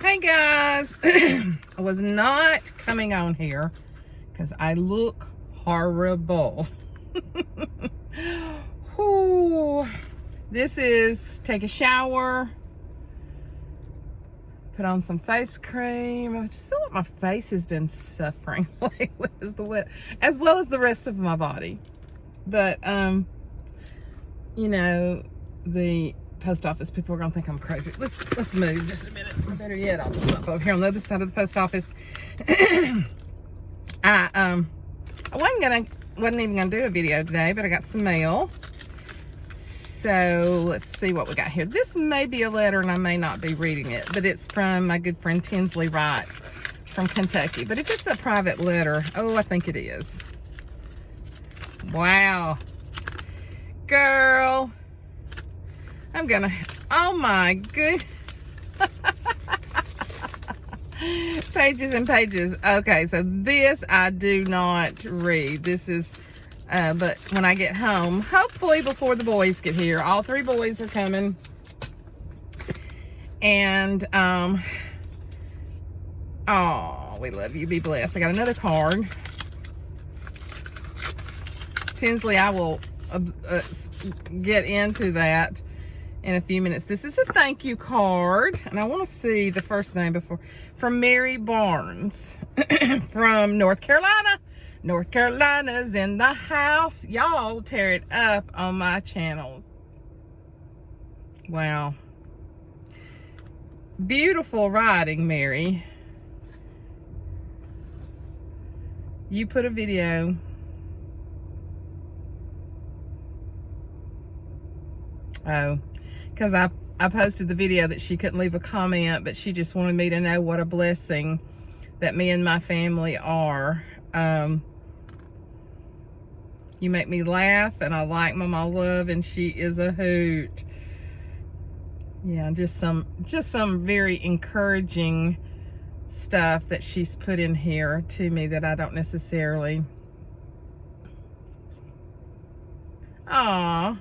Hey guys, I was not coming on here because I look horrible. Whew. This is take a shower, put on some face cream. I just feel like my face has been suffering lately as well as the rest of my body. But you know, the post office people are gonna think I'm crazy. Let's move just a minute. Or better yet, I'll just stop over here on the other side of the post office. I wasn't even gonna do a video today, but I got some mail. So let's see what we got here. This may be a letter and I may not be reading it, but it's from my good friend Tinsley Wright from Kentucky. But if it's a private letter, oh, I think it is. Wow. Girl. I'm gonna, oh my good. Pages and pages. Okay, so this I do not read. This is, but when I get home, hopefully before the boys get here, all three boys are coming. And, oh, we love you. Be blessed. I got another card. Tinsley, I will get into that in a few minutes. This is a thank you card, and I want to see the first name before. From Mary Barnes from North Carolina. North Carolina's in the house. Y'all tear it up on my channels. Wow. Beautiful writing, Mary. You put a video. Oh, because I posted the video that she couldn't leave a comment, but she just wanted me to know what a blessing that me and my family are. You make me laugh, and I like Mama Love, and she is a hoot. Yeah, just some very encouraging stuff that she's put in here to me that I don't necessarily. Aww.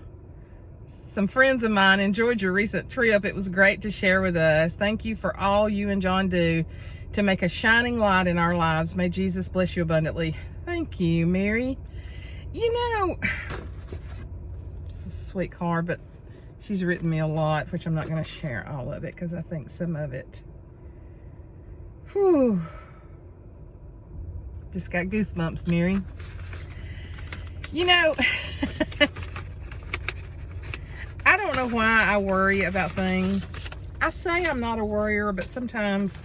Some friends of mine enjoyed your recent trip. It was great to share with us. Thank you for all you and John do to make a shining light in our lives. May Jesus bless you abundantly. Thank you, Mary. You know, it's a sweet card, but she's written me a lot, which I'm not going to share all of it because I think some of it, whew, just got goosebumps, Mary. You know, I don't know why I worry about things. I say I'm not a worrier, but sometimes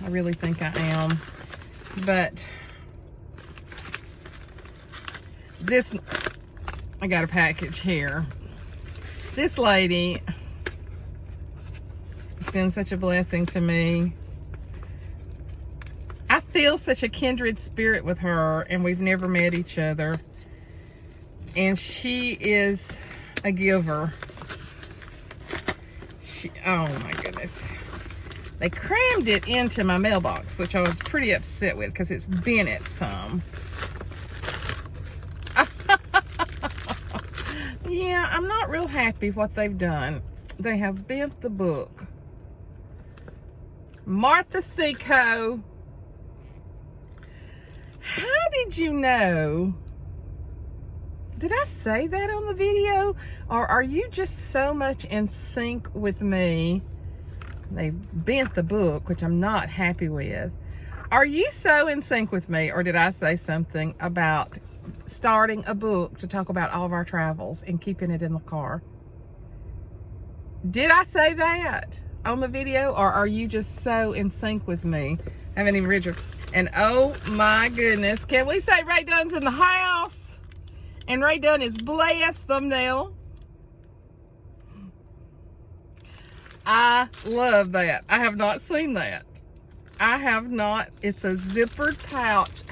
I really think I am. But this, I got a package here. This lady has been such a blessing to me. I feel such a kindred spirit with her, and we've never met each other. And she is a giver. Oh my goodness. They crammed it into my mailbox, which I was pretty upset with because it's been it some. Yeah, I'm not real happy what they've done. They have bent the book. Martha Seco. How did you know? Did I say that on the video? Or are you just so much in sync with me? They bent the book, which I'm not happy with. Are you so in sync with me? Or did I say something about starting a book to talk about all of our travels and keeping it in the car? Did I say that on the video? Or are you just so in sync with me? I haven't even read your... And oh my goodness, can we say Ray Dunn's in the house? And Ray Dunn is blessed, thumbnail. I love that. I have not seen that. I have not. It's a zippered pouch.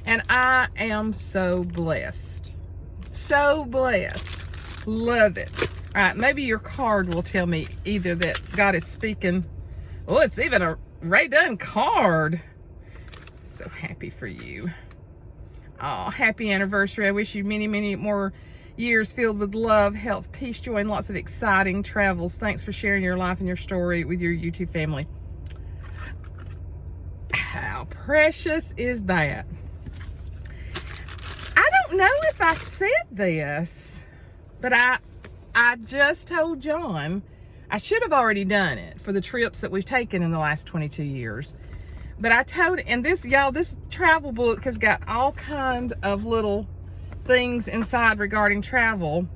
And I am so blessed. So blessed. Love it. All right, maybe your card will tell me either that God is speaking. Oh, it's even a Ray Dunn card. So happy for you. Oh, happy anniversary. I wish you many, many more years filled with love, health, peace, joy, and lots of exciting travels. Thanks for sharing your life and your story with your YouTube family. How precious is that? I don't know if I said this, but I just told John I should have already done it for the trips that we've taken in the last 22 years. But I told, and this, y'all, this travel book has got all kinds of little things inside regarding travel.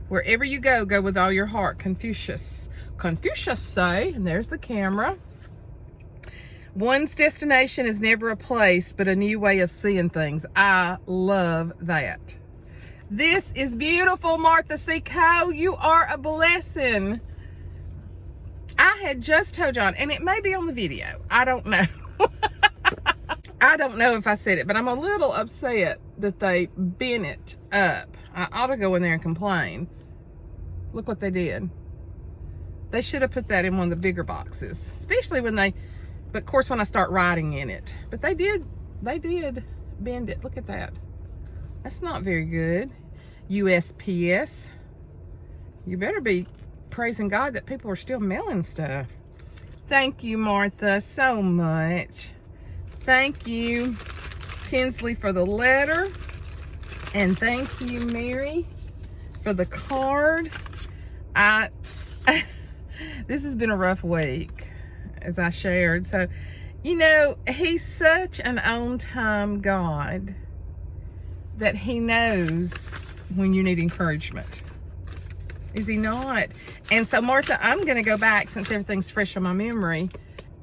Wherever you go, go with all your heart. Confucius say, and there's the camera. One's destination is never a place, but a new way of seeing things. I love that. This is beautiful, Martha C. Coe. You are a blessing. I had just told John, and it may be on the video. I don't know. I don't know if I said it, but I'm a little upset that they bent it up. I ought to go in there and complain. Look what they did. They should have put that in one of the bigger boxes, especially when they, but of course when I start writing in it. But they did bend it. Look at that. That's not very good. USPS. You better be praising God that people are still mailing stuff. Thank you, Martha, so much. Thank you, Tinsley, for the letter. And thank you, Mary, for the card. This has been a rough week, as I shared. So, you know, he's such an on-time God that he knows when you need encouragement. Is he not? And so, Martha, I'm going to go back since everything's fresh on my memory,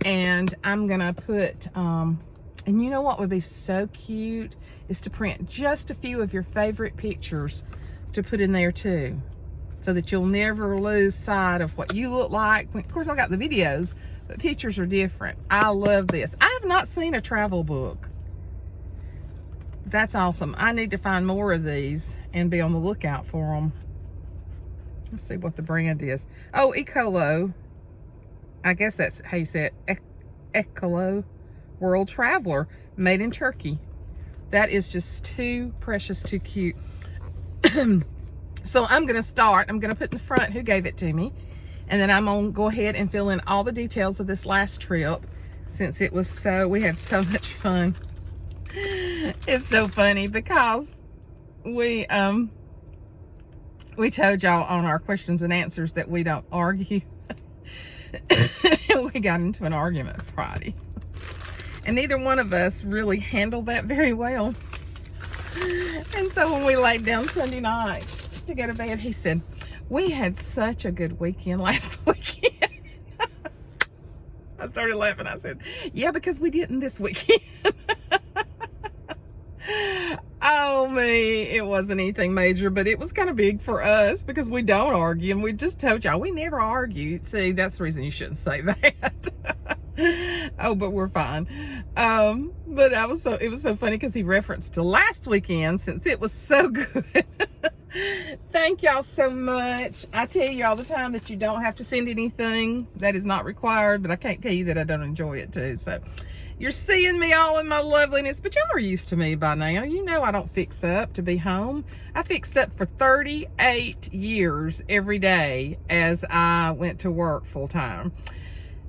and I'm going to put, and you know what would be so cute is to print just a few of your favorite pictures to put in there too, so that you'll never lose sight of what you look like. Of course, I got the videos, but pictures are different. I love this. I have not seen a travel book. That's awesome. I need to find more of these and be on the lookout for them. Let's see what the brand is. Oh, Ecolo. I guess that's how you say it. Ecolo World Traveler, made in Turkey. That is just too precious, too cute. So I'm going to start. I'm going to put in the front who gave it to me. And then I'm going to go ahead and fill in all the details of this last trip, since it was we had so much fun. It's so funny because we told y'all on our questions and answers that we don't argue. We got into an argument Friday, and neither one of us really handled that very well. And so when we laid down Sunday night to go to bed, he said, "We had such a good weekend last weekend." I started laughing. I said, "Yeah, because we didn't this weekend." Oh, me, it wasn't anything major, but it was kind of big for us because we don't argue, and we just told y'all we never argue. See, that's the reason you shouldn't say that. Oh, but we're fine. But it was so funny because he referenced to last weekend since it was so good. Thank y'all so much. I tell you all the time that you don't have to send anything. That is not required, but I can't tell you that I don't enjoy it too. So you're seeing me all in my loveliness, but y'all are used to me by now. You know I don't fix up to be home. I fixed up for 38 years every day as I went to work full time.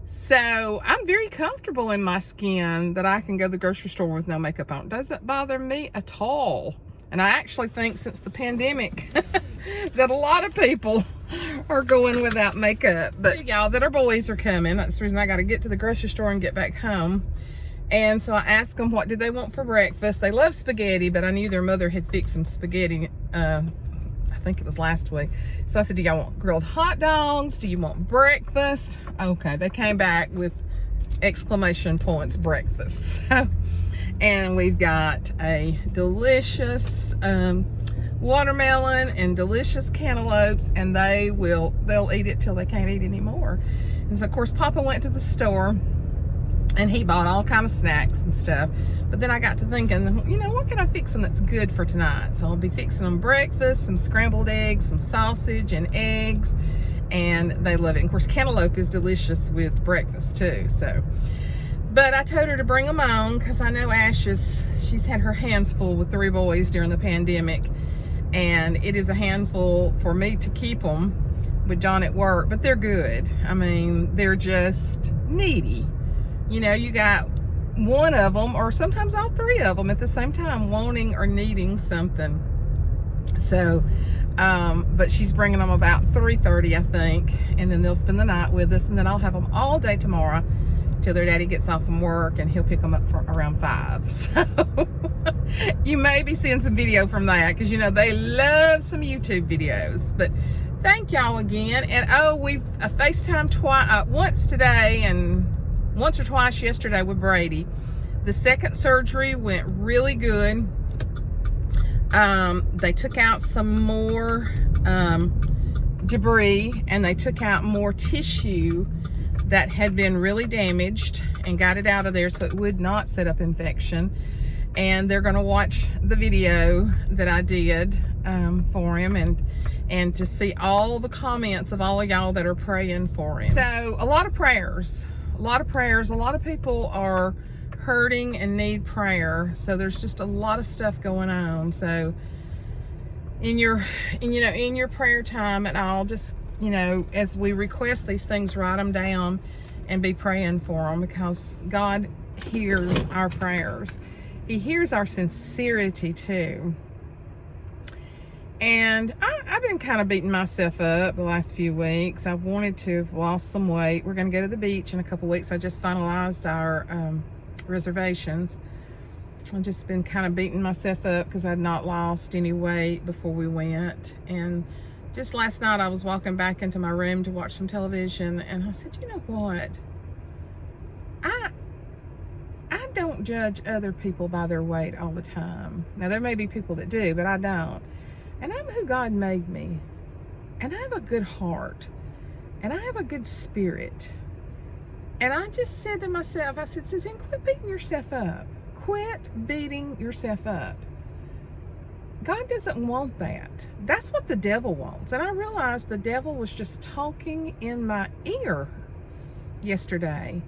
So I'm very comfortable in my skin that I can go to the grocery store with no makeup on. It doesn't bother me at all. And I actually think since the pandemic that a lot of people are going without makeup. But y'all, that our boys are coming. That's the reason I got to get to the grocery store and get back home. And so I asked them what did they want for breakfast. They love spaghetti, but I knew their mother had fixed some spaghetti, I think it was last week. So I said, do y'all want grilled hot dogs? Do you want breakfast? Okay, they came back with exclamation points, breakfast. So, and we've got a delicious watermelon and delicious cantaloupes, and they'll eat it till they can't eat anymore. And so of course Papa went to the store and he bought all kinds of snacks and stuff. But then I got to thinking, you know, what can I fix them that's good for tonight? So I'll be fixing them breakfast, some scrambled eggs, some sausage and eggs, and they love it. And of course, cantaloupe is delicious with breakfast too. So, but I told her to bring them on because I know she's had her hands full with 3 boys during the pandemic. and it is a handful for me to keep them with John at work, but they're good. I mean, they're just needy. You know, you got one of them, or sometimes all three of them at the same time, wanting or needing something. So, but she's bringing them about 3:30, I think, and then they'll spend the night with us, and then I'll have them all day tomorrow till their daddy gets off from work, and he'll pick them up for around 5. So you may be seeing some video from that, because you know they love some YouTube videos. But thank y'all again. And oh, we've FaceTimed once today and once or twice yesterday with Brady. The second surgery went really good. They took out some more debris, and they took out more tissue that had been really damaged and got it out of there so it would not set up infection. And they're going to watch the video that I did for him, and to see all the comments of all of y'all that are praying for him. So a lot of prayers, a lot of people are hurting and need prayer. So there's just a lot of stuff going on. So in your prayer time, and I'll just, you know, as we request these things, write them down and be praying for them, because God hears our prayers. He hears our sincerity too. And I've been kind of beating myself up the last few weeks. I've wanted to have lost some weight. We're going to go to the beach in a couple weeks. I just finalized our reservations. I've just been kind of beating myself up because I'd not lost any weight before we went. And just last night I was walking back into my room to watch some television, and I said, you know what? I don't judge other people by their weight all the time. Now, there may be people that do, but I don't. And I'm who God made me. And I have a good heart. And I have a good spirit. And I just said to myself, I said, Suzanne, quit beating yourself up. Quit beating yourself up. God doesn't want that. That's what the devil wants. And I realized the devil was just talking in my ear yesterday.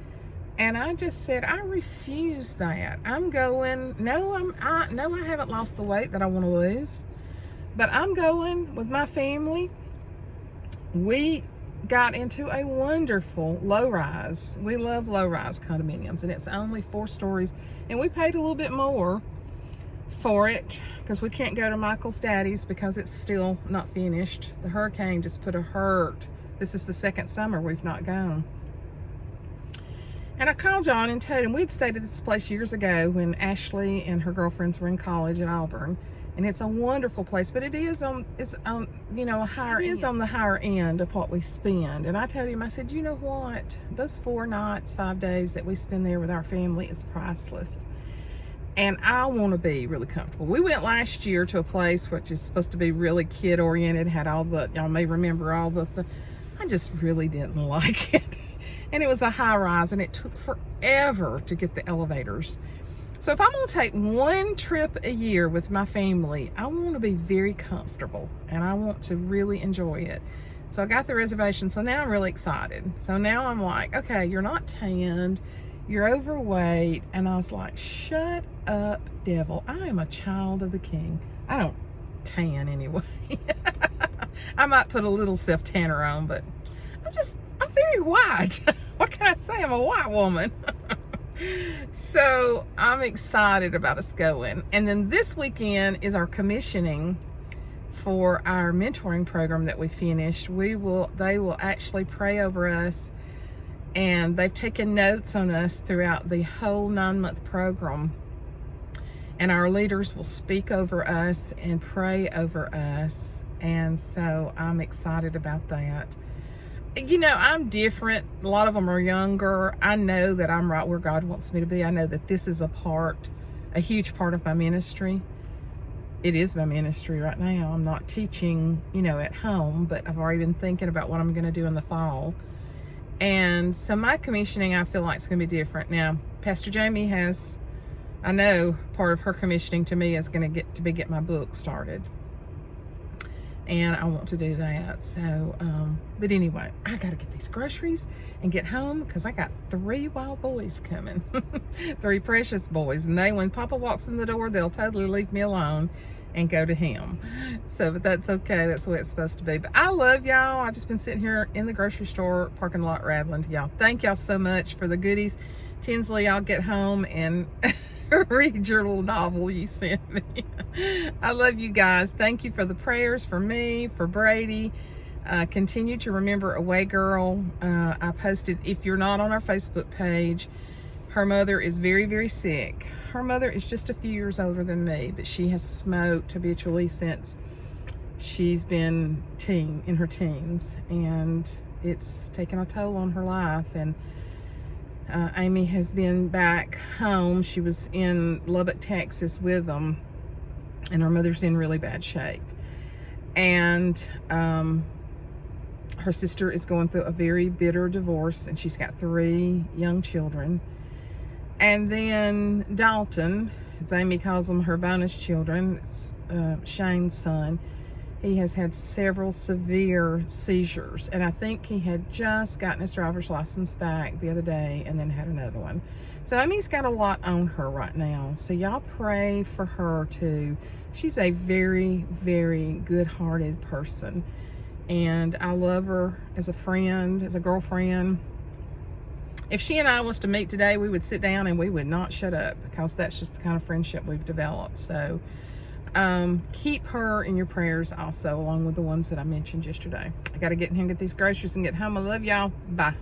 And I just said, I refuse that. I'm going, no, I haven't lost the weight that I want to lose. But I'm going with my family. We got into a wonderful low-rise. We love low-rise condominiums, and it's only 4 stories. And we paid a little bit more for it because we can't go to Michael's daddy's because it's still not finished. The hurricane just put a hurt. This is the second summer we've not gone. And I called John and told him we'd stayed at this place years ago when Ashley and her girlfriends were in college at Auburn. And it's a wonderful place, but it is on the higher end of what we spend. And I told him, I said, you know what? Those 4 nights, 5 days that we spend there with our family is priceless. And I want to be really comfortable. We went last year to a place which is supposed to be really kid oriented, had all the, y'all may remember all the I just really didn't like it. And it was a high rise, and it took forever to get the elevators. So if I'm going to take one trip a year with my family, I want to be very comfortable, and I want to really enjoy it. So I got the reservation, so now I'm really excited. So now I'm like, okay, you're not tanned, you're overweight. And I was like, shut up, devil. I am a child of the King. I don't tan anyway. I might put a little self-tanner on, but I'm very white. What can I say? I'm a white woman. So I'm excited about us going. And then this weekend is our commissioning for our mentoring program that we finished. They will actually pray over us, and they've taken notes on us throughout the whole 9-month program. And our leaders will speak over us and pray over us. And so I'm excited about that. You know, I'm different. A lot of them are younger. I know that I'm right where God wants me to be. I know that this is a huge part of my ministry. It is my ministry right now. I'm not teaching, at home, but I've already been thinking about what I'm going to do in the fall. And so my commissioning, I feel like it's going to be different. Now, Pastor Jamie I know part of her commissioning to me is going to get my book started. And I want to do that. So, but anyway, I got to get these groceries and get home because I got 3 wild boys coming. 3 precious boys. And when Papa walks in the door, they'll totally leave me alone. and go to him. So, but that's okay. That's the way it's supposed to be. But I love y'all. I've just been sitting here in the grocery store parking lot rattling to y'all. Thank y'all so much for the goodies. Tinsley, I'll get home and read your little novel you sent me. I love you guys. Thank you for the prayers for me, for Brady. Continue to remember Away Girl. I posted, if you're not on our Facebook page, her mother is very, very sick. Her mother is just a few years older than me, but she has smoked habitually since she's been in her teens, and it's taken a toll on her life. And Amy has been back home. She was in Lubbock, Texas with them, and her mother's in really bad shape. And her sister is going through a very bitter divorce, and she's got 3 young children. And then Dalton, as Amy calls them, her bonus children, it's Shane's son. He has had several severe seizures, and I think he had just gotten his driver's license back the other day and then had another one. So Amy's got a lot on her right now. So y'all pray for her too. She's a very, very good-hearted person, and I love her as a friend, as a girlfriend. If she and I was to meet today, we would sit down and we would not shut up, because that's just the kind of friendship we've developed. So keep her in your prayers also, along with the ones that I mentioned yesterday. I got to get in here and get these groceries and get home. I love y'all. Bye.